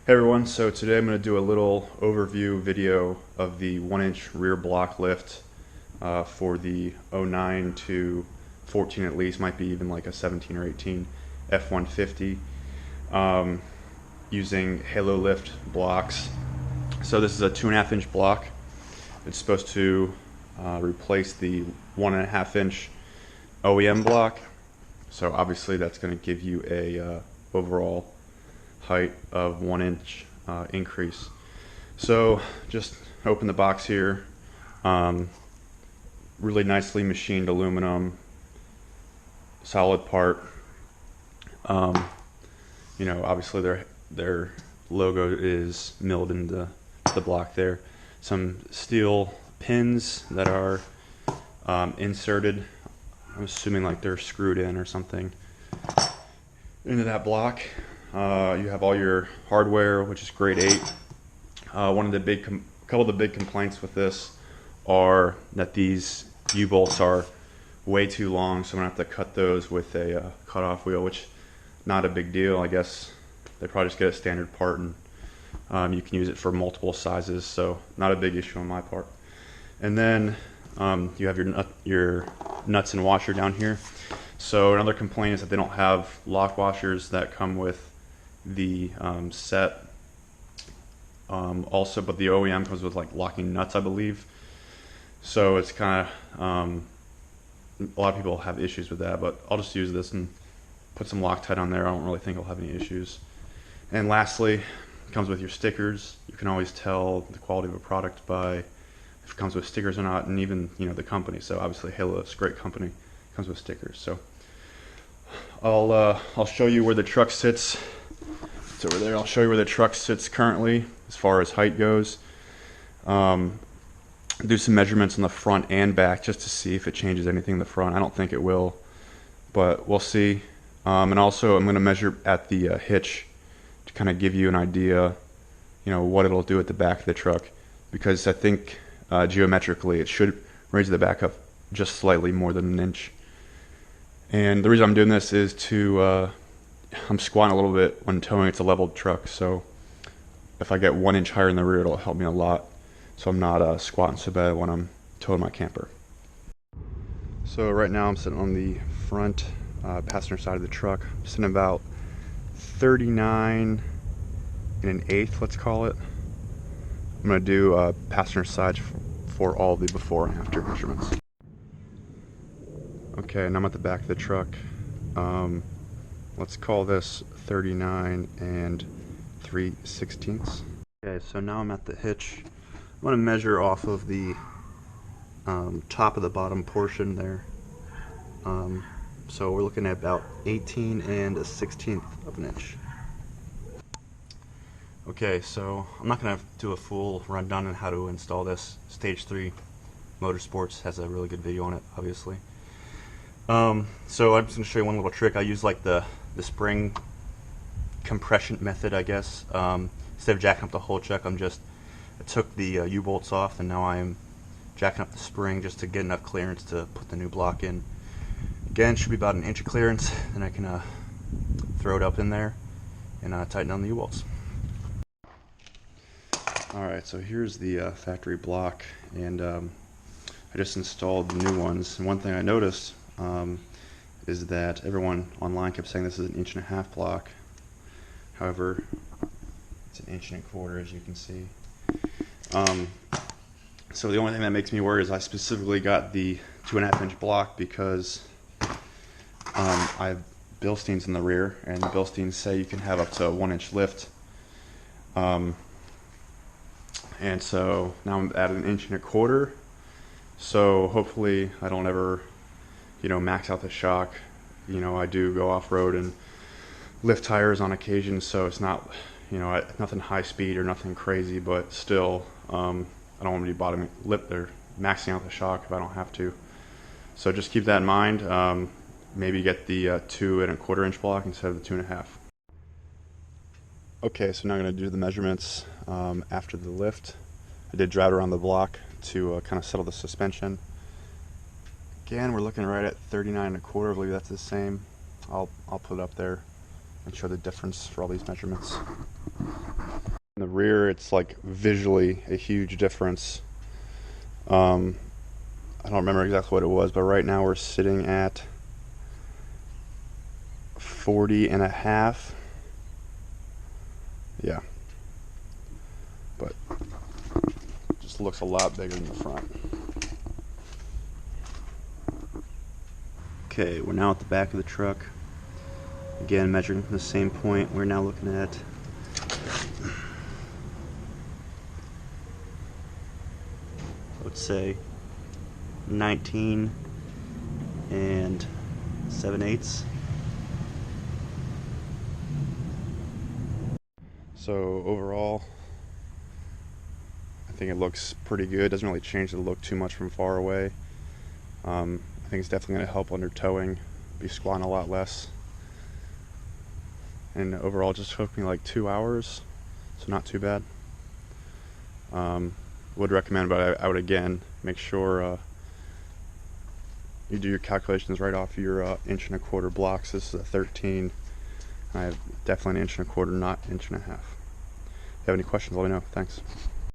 Hey everyone, so today I'm going to do a little overview video of the 1-inch rear block lift for the '09 to 14 at least, might be even like a 17 or 18 F-150 using Halo Lift blocks. So this is a 2.5-inch block. It's supposed to replace the 1.5-inch OEM block. So obviously that's going to give you a overall height of 1-inch increase. So just open the box here. Really nicely machined aluminum, solid part. You know, obviously their logo is milled into the block there. Some steel pins that are inserted. I'm assuming like they're screwed in or something into that block. You have all your hardware, which is grade 8. One of the couple of the big complaints with this are that these U-bolts are way too long, so I'm gonna have to cut those with a cut-off wheel, which not a big deal. I guess they probably just get a standard part, and you can use it for multiple sizes, so not a big issue on my part. And then you have your nuts and washer down here. So another complaint is that they don't have lock washers that come with the set. Also, but the OEM comes with like locking nuts, I believe. So it's kind of a lot of people have issues with that, but I'll just use this and put some Loctite on there. I don't really think I'll have any issues. And lastly, it comes with your stickers. You can always tell the quality of a product by if it comes with stickers or not, and even the company. So obviously Halo is a great company, comes with stickers. So I'll show you where the truck sits. It's over there. I'll show you where the truck sits currently as far as height goes. Do some measurements on the front and back just to see if it changes anything in the front. I don't think it will, but we'll see. And also I'm going to measure at the hitch to kind of give you an idea, what it'll do at the back of the truck, because I think geometrically it should raise the back up just slightly more than 1 inch. And the reason I'm doing this is I'm squatting a little bit when towing. It's a leveled truck, so if I get 1 inch higher in the rear, it'll help me a lot. So I'm not squatting so bad when I'm towing my camper. So right now I'm sitting on the front passenger side of the truck. I'm sitting about 39 1/8, let's call it. I'm going to do passenger side for all the before and after measurements. Okay, and I'm at the back of the truck. Let's call this 39 3/16. Okay, so now I'm at the hitch. I'm going to measure off of the top of the bottom portion there. So we're looking at about 18 1/16 of an inch. Okay, so I'm not going to do a full rundown on how to install this. Stage 3 Motorsports has a really good video on it, obviously. So I'm just going to show you one little trick. I use like the spring compression method, I guess. Instead of jacking up the whole chuck, I took the U-bolts off, and now I'm jacking up the spring just to get enough clearance to put the new block in. Again, should be about 1 inch of clearance, then I can throw it up in there and tighten on the U-bolts. Alright, so here's the factory block, and I just installed the new ones. And one thing I noticed is that everyone online kept saying this is an 1.5 inch block. However, it's 1.25 inches, as you can see. So the only thing that makes me worry is I specifically got the 2.5 inch block because I have Bilstiens in the rear, and the Bilstiens say you can have up to a 1 inch lift. And so now I'm at 1.25 inches. So hopefully I don't ever, max out the shock. I do go off-road and lift tires on occasion, so it's not, nothing high speed or nothing crazy, but still, I don't want to be maxing out the shock if I don't have to. So just keep that in mind. Maybe get the 2.25 inch block instead of the 2.5. Okay, so now I'm going to do the measurements after the lift. I did drive around the block to kind of settle the suspension. Again, we're looking right at 39 1/4. I believe that's the same. I'll put it up there and show the difference for all these measurements. In the rear, it's like visually a huge difference. I don't remember exactly what it was, but right now we're sitting at 40 and a half. Yeah. But just looks a lot bigger in the front. Okay, we're now at the back of the truck. Again, measuring from the same point, we're now looking at I would say 19 and 7/8. So overall, I think it looks pretty good. Doesn't really change the look too much from far away. I think it's definitely going to help under towing, be squatting a lot less. And overall, just took me like 2 hours, so not too bad. Would recommend, but I would again make sure you do your calculations right off your 1.25 inch blocks. This is a 13. I have definitely 1.25 inch, not 1.5 inches. If you have any questions, let me know. Thanks.